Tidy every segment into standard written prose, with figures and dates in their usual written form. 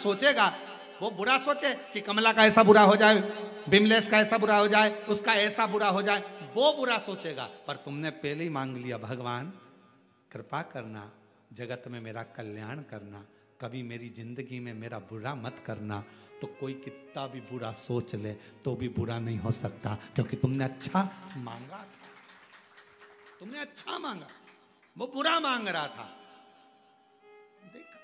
सोचेगा, वो बुरा सोचे कि कमला का ऐसा बुरा हो जाए, बिमलेश का ऐसा बुरा हो जाए, उसका ऐसा बुरा हो जाए, वो बुरा सोचेगा। पर तुमने पहले ही मांग लिया, भगवान कृपा करना, जगत में मेरा कल्याण करना, कभी मेरी जिंदगी में मेरा बुरा मत करना। तो कोई कितना भी बुरा सोच ले तो भी बुरा नहीं हो सकता, क्योंकि तुमने अच्छा मांगा, तुमने अच्छा मांगा, वो बुरा मांग रहा था। देखा,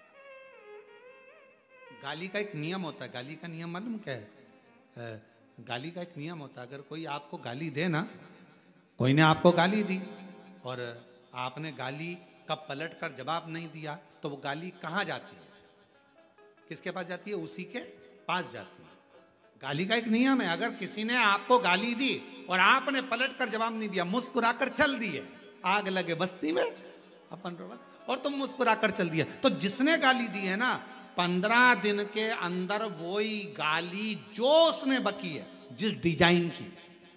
गाली का एक नियम होता है, गाली का नियम मालूम क्या है? गाली का एक नियम होता है, अगर कोई आपको गाली दे ना, कोई ने आपको गाली दी और आपने गाली का पलट कर जवाब नहीं दिया, तो वो गाली कहाँ जाती है? किसके पास जाती है? उसी के पास जाती है। गाली का एक नियम है, अगर किसी ने आपको गाली दी और आपने पलट कर जवाब नहीं दिया, मुस्कुराकर चल दिए, आग लगे बस्ती में अपन और तुम मुस्कुराकर चल दिए, तो जिसने गाली दी है ना, 15 दिन के अंदर वही गाली जो उसने बकी है, जिस डिजाइन की,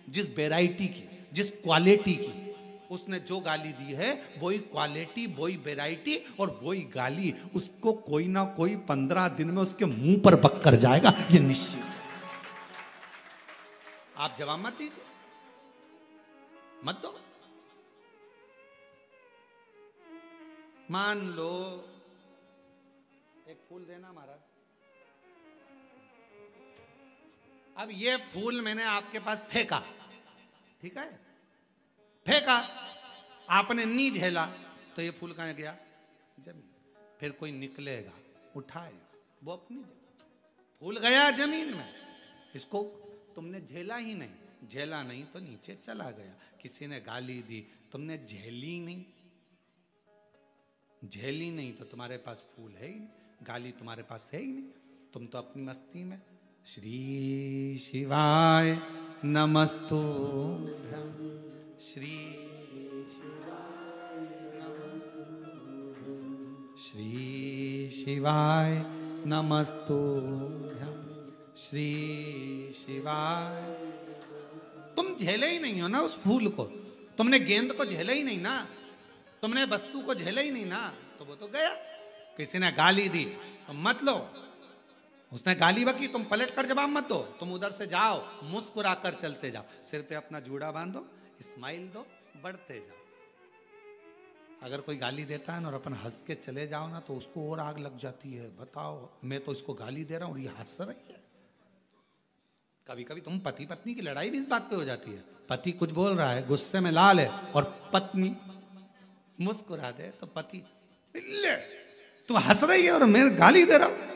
जिस वेराइटी की, जिस क्वालिटी की उसने जो गाली दी है, वही क्वालिटी, वही वेराइटी और वही गाली उसको कोई ना कोई 15 दिन में उसके मुंह पर बक कर जाएगा, ये निश्चित। आप जवाब मत दीजिए, मत दो। मान लो एक फूल देना महाराज, अब ये फूल मैंने आपके पास फेंका, ठीक है, फेंका, आपने नी झेला, तो ये फूल कहां गया? जमीन। फिर कोई निकलेगा, उठाएगा, वो अपनी जगह, फूल गया जमीन में, इसको तुमने झेला ही नहीं, झेला नहीं तो नीचे चला गया। किसी ने गाली दी, तुमने झेली नहीं, झेली नहीं तो तुम्हारे पास फूल है ही नहीं, गाली तुम्हारे पास है ही नहीं, तुम तो अपनी मस्ती में। श्री शिवाय नमस्तुभ्यं, श्री शिवाय नमस्तुभ्यं, श्री शिवाय। तुम झेले ही नहीं हो ना उस फूल को, तुमने गेंद को झेला ही नहीं ना, तुमने वस्तु को झेला ही नहीं ना, तो वो तो गया। किसी ने गाली दी तुम मत लो, उसने गाली बकी, तुम पलट कर जवाब मत दो, तुम उधर से जाओ, मुस्कुरा कर चलते जाओ, सिर पे अपना जूड़ा बांधो, स्माइल दो, बढ़ते जाओ। अगर कोई गाली देता है ना और अपन हंस के चले जाओ ना, तो उसको और आग लग जाती है, बताओ मैं तो इसको गाली दे रहा हूं और ये हंस रही है। कभी कभी तुम पति पत्नी की लड़ाई भी इस बात पे हो जाती है, पति कुछ बोल रहा है, गुस्से में लाल है, और पत्नी मुस्कुरा दे, तो पति ले तू हंस रही है और मैं गाली दे रहा हूं।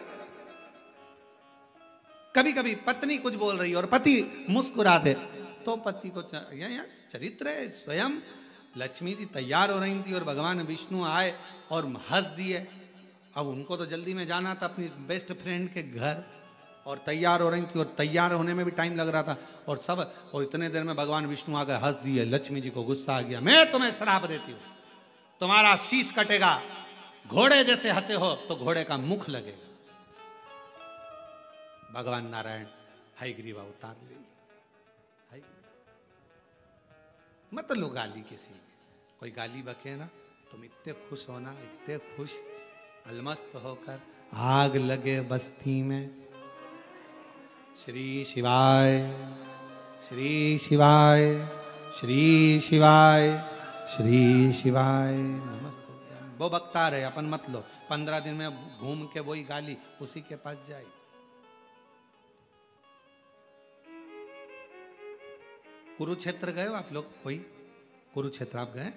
कभी कभी पत्नी कुछ बोल रही है और पति मुस्कुरा दे, तो पति को चरित्र है स्वयं। लक्ष्मी जी तैयार हो रही थी और भगवान विष्णु आए और हंस दिए। अब उनको तो जल्दी में जाना था अपनी बेस्ट फ्रेंड के घर, और तैयार हो रही थी, और तैयार होने में भी टाइम लग रहा था, और सब, और इतने देर में भगवान विष्णु आ गए, हंस दिए। लक्ष्मी जी को गुस्सा आ गया, मैं तुम्हें श्राप देती हूँ, तुम्हारा शीश कटेगा, घोड़े जैसे हंसे हो तो घोड़े का मुख लगेगा। भगवान नारायण हयग्रीवा उतार ले, मत लो गाली किसी की। कोई गाली बके ना, तुम इतने खुश होना, इतने खुश, अलमस्त होकर आग लगे बस्ती में। श्री शिवाय, श्री शिवाय, श्री शिवाय, श्री शिवाय नमस्ते। वो बकता रहे, अपन मत लो, 15 दिन में घूम के वही गाली उसी के पास जाए। कुरुक्षेत्र गए हो आप लोग? कोई कुरुक्षेत्र आप गए?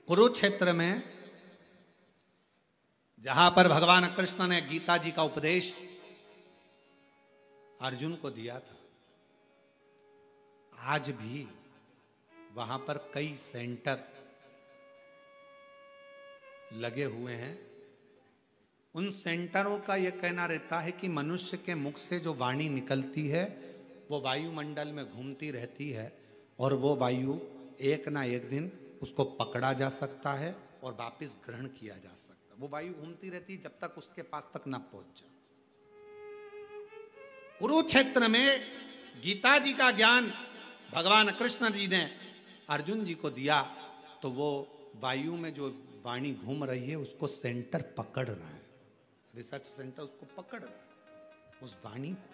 कुरुक्षेत्र में जहां पर भगवान कृष्ण ने गीता जी का उपदेश अर्जुन को दिया था, आज भी वहां पर कई सेंटर लगे हुए हैं। उन सेंटरों का यह कहना रहता है कि मनुष्य के मुख से जो वाणी निकलती है वो वायुमंडल में घूमती रहती है, और वो वायु एक ना एक दिन उसको पकड़ा जा सकता है और वापस ग्रहण किया जा सकता है। वो वायु घूमती रहती है जब तक उसके पास तक ना पहुंच जाए। कुरुक्षेत्र में गीता जी का ज्ञान भगवान कृष्ण जी ने अर्जुन जी को दिया, तो वो वायु में जो वाणी घूम रही है उसको सेंटर पकड़ रहा है, रिसर्च सेंटर उसको पकड़ रहा है। उस वाणी को,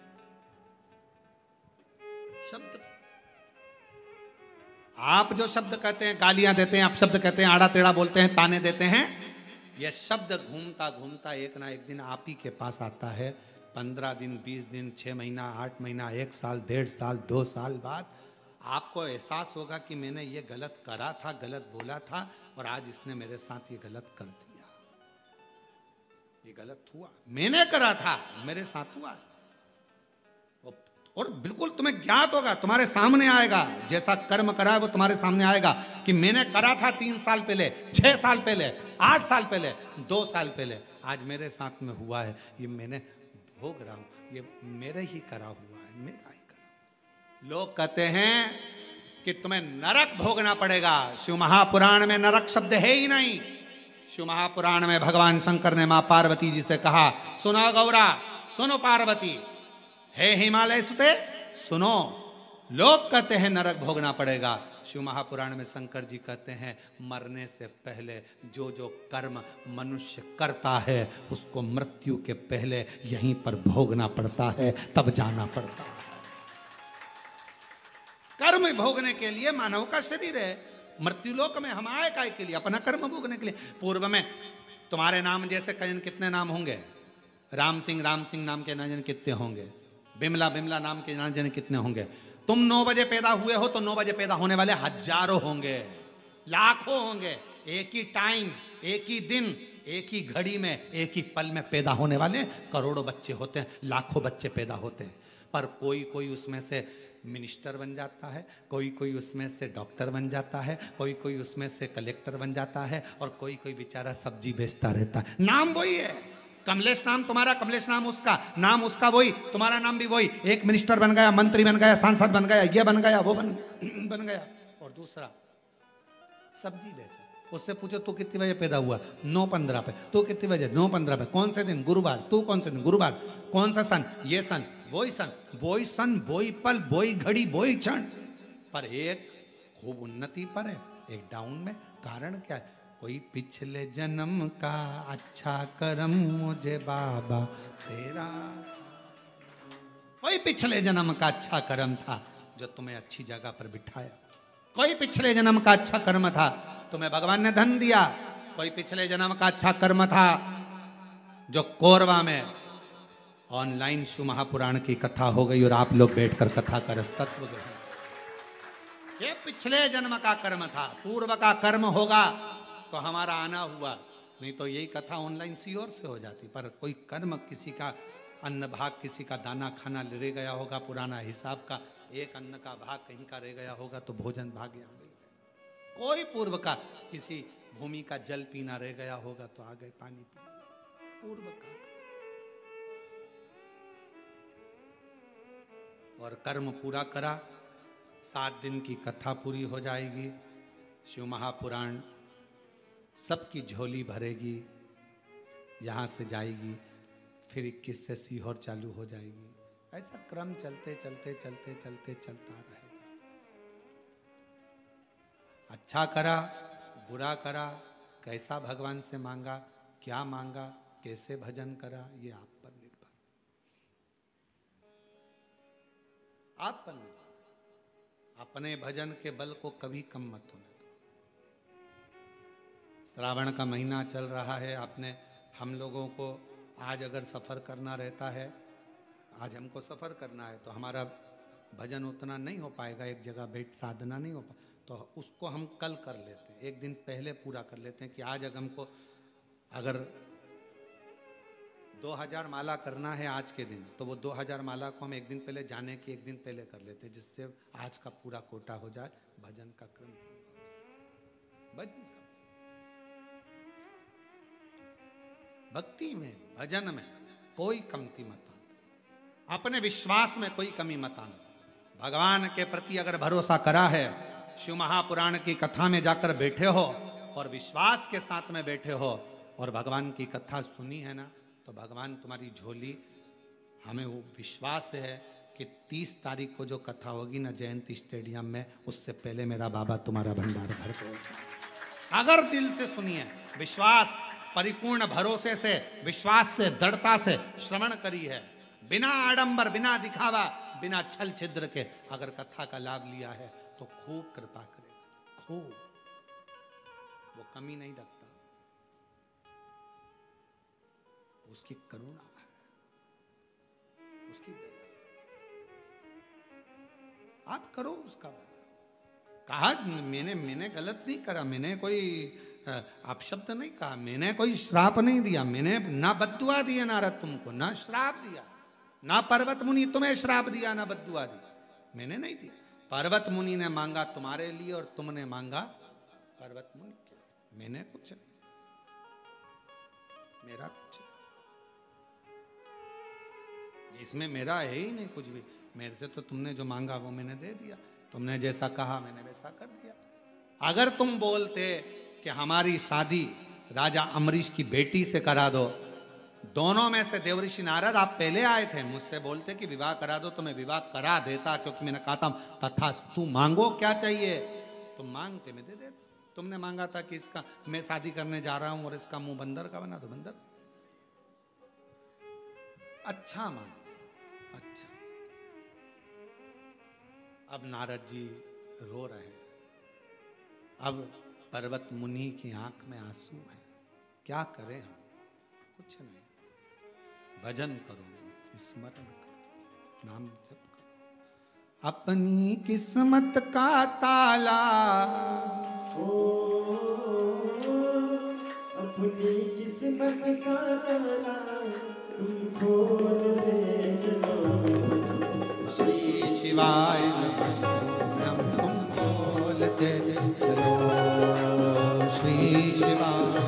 शब्द। आप जो शब्द कहते हैं, गालियां देते हैं, आप शब्द कहते हैं, आड़ा टेढ़ा बोलते हैं, ताने देते हैं, यह शब्द घूमता घूमता एक ना एक दिन आप ही के पास आता है। 15 दिन, 20 दिन, 6 महीना, 8 महीना, 1 साल, 1.5 साल, 2 साल बाद आपको एहसास होगा कि मैंने ये गलत करा था, गलत बोला था, और आज इसने मेरे साथ ये गलत कर दिया। ये गलत हुआ, मैंने करा था, मेरे साथ हुआ। और बिल्कुल तुम्हें ज्ञात होगा, तुम्हारे सामने आएगा, जैसा कर्म करा है वो तुम्हारे सामने आएगा कि मैंने करा था 3 साल पहले, 6 साल पहले, 8 साल पहले, 2 साल पहले, आज मेरे साथ में हुआ है। ये मैंने भोग रहा हूं, ये मेरे ही करा हुआ है, मेरा ही करा। लोग कहते हैं कि तुम्हें नरक भोगना पड़ेगा। शिव महापुराण में नरक शब्द है ही नहीं। शिव महापुराण में भगवान शंकर ने मां पार्वती जी से कहा, सुनो गौरा, सुनो पार्वती, हे हिमालय सुते सुनो। लोग कहते हैं नरक भोगना पड़ेगा, शिव महापुराण में शंकर जी कहते हैं मरने से पहले जो जो कर्म मनुष्य करता है उसको मृत्यु के पहले यहीं पर भोगना पड़ता है, तब जाना पड़ता है। कर्म भोगने के लिए मानव का शरीर है। मृत्युलोक में हम आए काय के लिए? अपना कर्म भोगने के लिए। पूर्व में तुम्हारे नाम जैसे कजन कितने नाम होंगे? राम सिंह नाम के ना जाने कितने होंगे, बिमला नाम के ना जाने कितने होंगे। तुम 9 बजे पैदा हुए हो तो 9 बजे पैदा होने वाले हजारों होंगे, लाखों होंगे। एक ही टाइम, एक ही दिन, एक ही घड़ी में, एक ही पल में पैदा होने वाले करोड़ों बच्चे होते हैं, लाखों बच्चे पैदा होते हैं। पर कोई कोई उसमें से मिनिस्टर बन जाता है, कोई कोई उसमें से डॉक्टर बन जाता है, कोई कोई उसमें से कलेक्टर बन जाता है, और कोई कोई बेचारा सब्जी बेचता रहता है। नाम वही है, कमलेश नाम तुम्हारा, कमलेश नाम उसका, नाम उसका वही, तुम्हारा नाम भी वही। एक मिनिस्टर बन गया, मंत्री बन गया, सांसद बन गया, ये बन गया, वो बन गया। और दूसरा सब्जी बेचे, उससे पूछो तू कितने बजे पैदा हुआ? 9:15 पे। तू कितने बजे? 9:15 पे। कौन से दिन? गुरुवार। तू कौन से दिन? गुरुवार। कौन सा सन? ये सन, वही सन, वही सन, वही पल, वही घड़ी, वही क्षण। पर एक खूब उन्नति पर है, एक डाउन में। कारण क्या है? कोई पिछले जन्म का अच्छा कर्म मुझे बाबा तेरा, कोई पिछले जन्म का अच्छा कर्म था जो तुम्हें अच्छी जगह पर बिठाया। कोई पिछले जन्म का अच्छा कर्म था, तुम्हें भगवान ने धन दिया। कोई पिछले जन्म का अच्छा कर्म था जो कोरबा में ऑनलाइन शिव महापुराण की कथा हो गई और आप लोग बैठकर कथा का रसतत्व ग्रहण। ये पिछले जन्म का कर्म था, पूर्व का कर्म होगा तो हमारा आना हुआ, नहीं तो यही कथा ऑनलाइन सीओर से हो जाती। पर कोई कर्म, किसी का अन्न भाग, किसी का दाना खाना रह गया होगा पुराना हिसाब का, एक अन्न का भाग कहीं का रह गया होगा तो भोजन भाग यहाँ मिल गया। कोई पूर्व का किसी भूमि का जल पीना रह गया होगा तो आ गए पानी पी, पूर्व का। और कर्म पूरा करा, 7 दिन की कथा पूरी हो जाएगी, शिव महापुराण सबकी झोली भरेगी, यहाँ से जाएगी, फिर 21 से सीहोर चालू हो जाएगी। ऐसा क्रम चलते चलते चलते चलते चलता रहेगा। अच्छा करा, बुरा करा, कैसा भगवान से मांगा, क्या मांगा, कैसे भजन करा, ये आप पर निर्भर, आप पर निर्भर। अपने भजन के बल को कभी कम मत होने दो। श्रावण का महीना चल रहा है, आपने हम लोगों को आज अगर सफ़र करना रहता है, आज हमको सफ़र करना है तो हमारा भजन उतना नहीं हो पाएगा, एक जगह बैठ साधना नहीं हो पाए, तो उसको हम कल कर लेते हैं, एक दिन पहले पूरा कर लेते हैं कि आज अगर हमको अगर 2000 माला करना है आज के दिन, तो वो 2000 माला को हम एक दिन पहले, जाने की एक दिन पहले कर लेते हैं, जिससे आज का पूरा कोटा हो जाए, भजन का क्रम भजन का। भक्ति में, भजन में कोई कमती मत आना, अपने विश्वास में कोई कमी मत आना। भगवान के प्रति अगर भरोसा करा है, शिव महापुराण की कथा में जाकर बैठे हो और विश्वास के साथ में बैठे हो और भगवान की कथा सुनी है ना, तो भगवान तुम्हारी झोली, हमें वो विश्वास है कि 30 तारीख को जो कथा होगी ना जयंती स्टेडियम में, उससे पहले मेरा बाबा तुम्हारा भंडार भर देगा। अगर दिल से सुनिए, विश्वास, परिपूर्ण भरोसे से, विश्वास से, दृढ़ता से श्रवण करी है, बिना आडंबर, बिना दिखावा, बिना छल छिद्र के अगर कथा का लाभ लिया है तो खूब कृपा करेगा, खूब। वो कमी नहीं रखता, उसकी करुणा है, उसकी दया। आप करो उसका भजन। कहा मैंने गलत नहीं करा, मैंने कोई अपशब्द नहीं कहा, मैंने कोई श्राप नहीं दिया, मैंने ना बद्दुआ दिया नारद तुमको, ना श्राप दिया, ना पर्वत मुनि तुम्हें श्राप दिया, ना बद्दुआ दी, मैंने नहीं दिया। पर्वत मुनि ने मांगा तुम्हारे लिए और तुमने मांगा पर्वत मुनि के लिए, मैंने कुछ नहीं, मेरा कुछ नहीं, इसमें मेरा है ही नहीं कुछ भी। मेरे से तो तुमने जो मांगा वो मैंने दे दिया, तुमने जैसा कहा मैंने वैसा कर दिया। अगर तुम बोलते कि हमारी शादी राजा अम्बरीश की बेटी से करा दो, दोनों में से देवऋषि नारद आप पहले आए थे, मुझसे बोलते कि विवाह करा दो तो मैं विवाह करा देता, क्योंकि मैंने कहा था तथा तू मांगो क्या चाहिए, तुम मांगते मैं दे देता। तुमने मांगा था कि इसका मैं शादी करने जा रहा हूं और इसका मुंह बंदर का बना दो, बंदर। अच्छा मांगो, अच्छा। अब नारद जी रो रहे हैं, अब पर्वत मुनि की आंख में आंसू है, क्या करें हम, कुछ नहीं। भजन करो, स्मरण करो, नाम जप करो। अपनी किस्मत का ताला, अपनी किस्मत का ताला तुम खोल दे चलो। श्री शिवाय नमः तुम खोलते चलो, श्री शिवाय।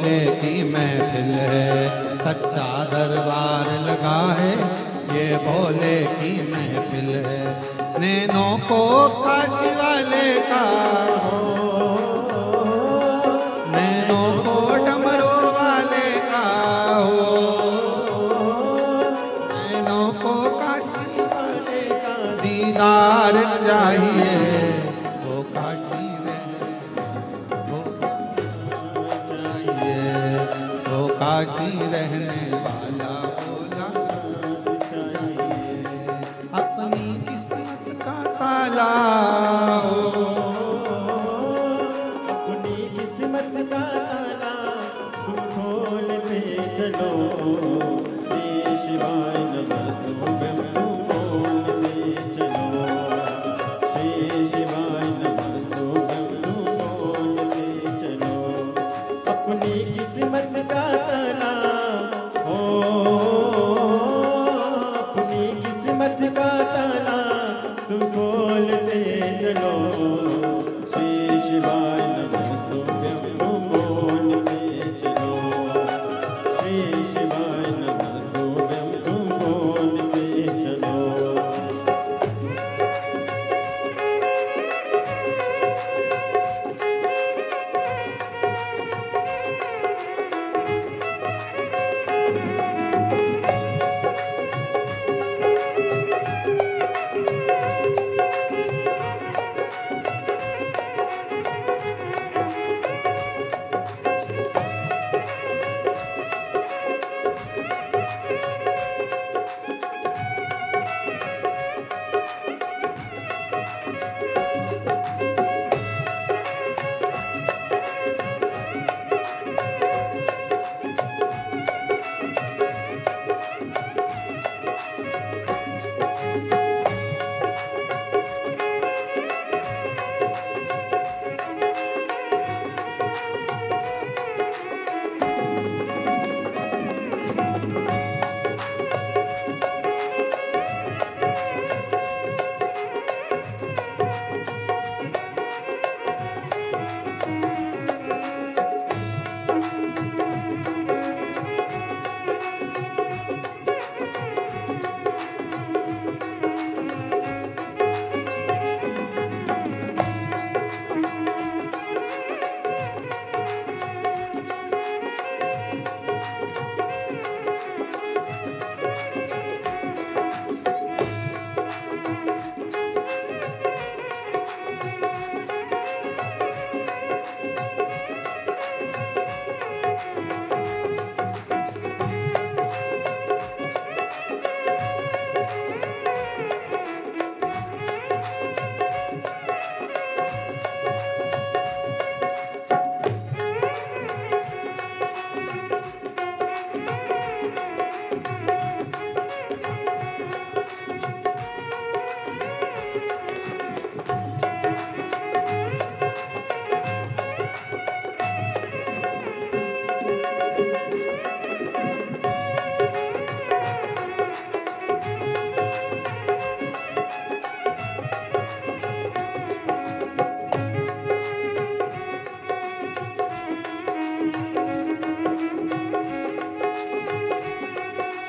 भोले की महफिल है, सच्चा दरबार लगा है, ये भोले की महफिल है। नैनों को काशी वाले का, नैनों को डमरू वाले का हो, नैनों को काशी वाले का दीदार चाहिए, वो काशी काशी रहने वाला भोला चाहिए। अपनी किस्मत का ताला हो, अपनी किस्मत का ताला तुम खोलते चलो, श्री शिवाय नमस्तुभ्यं तुम खोलते चलो, श्री शिवाय नमस्तुभ्यं तुम खोलते चलो। अपनी किस्मत का ताला हो, अपनी किस्मत का ताला तुम खोलते चलो, श्री शिवाय नमस्तुभ्यं तुम बोलते चलो, श्री शिवाय नमस्तुभ्यं तुम बोलते चलो।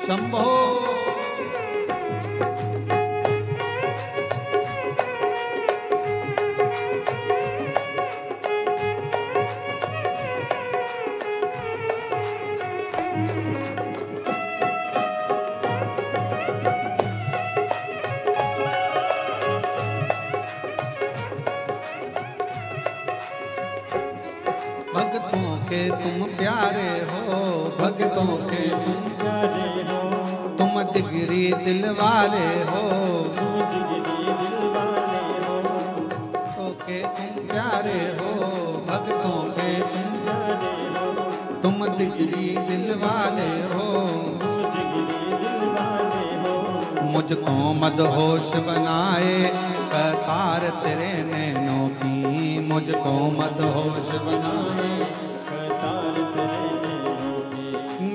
शंभो। भक्तों के तुम प्यारे हो, भक्तों के तुम प्यारे हो, तुम जिगरी दिल वाले हो, तुम जिगरी दिल वाले हो, भक्तों के तुम प्यारे हो, भक्तों के तुम प्यारे हो, तुम जिगरी दिल वाले हो, तुम जिगरी दिल वाले हो। मुझको मदहोश बनाए कतार तेरे नैनों की, मुझको मदहोश बनाए कतार तेरे नैनों की,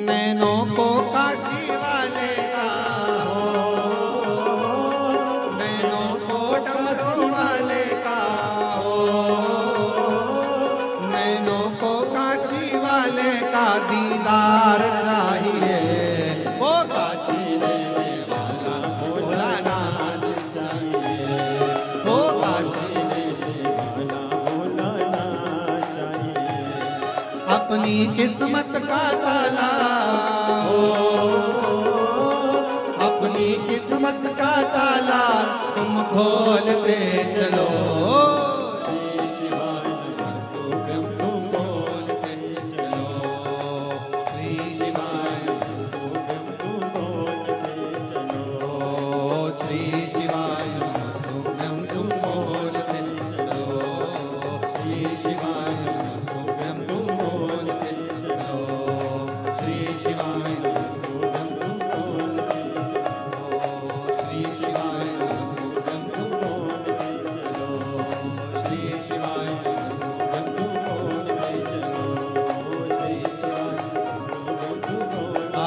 नैनों को काशी वाले का हो, नैनों को डमरू वाले का हो, नैनों को काशी वाले का अपनी किस्मत का ताला, अपनी किस्मत का ताला तुम खोलते चलो। श्री शिवाय नमस्तुभ्यं तुम खोलते चलो, श्री शिवाय नमस्तुभ्यं तुम बोलते चलो। श्री शिवाय नमस्तुभ्यं तुम बोलते चलो, श्री शिवाय नमस्तुभ्यं तुम बोलते चलो, श्री शिवाय नमस्तुभ्यं तुम बोलते चलो, श्री शिवाय नमस्तुभ्यं तुम बोलते चलो, श्री शिवाय नमस्तुभ्यं तुम बोलते चलो, श्री शिवाय नमस्तुभ्यं तुम बोलते।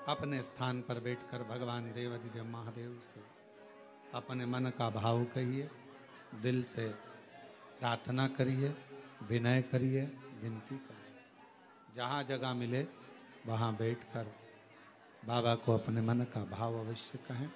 अपने स्थान पर बैठकर भगवान देवाधिदेव महादेव से अपने मन का भाव कहिए, दिल से प्रार्थना करिए, विनय करिए, विनती करिए। जहाँ जगह मिले वहाँ बैठकर बाबा को अपने मन का भाव अवश्य कहें।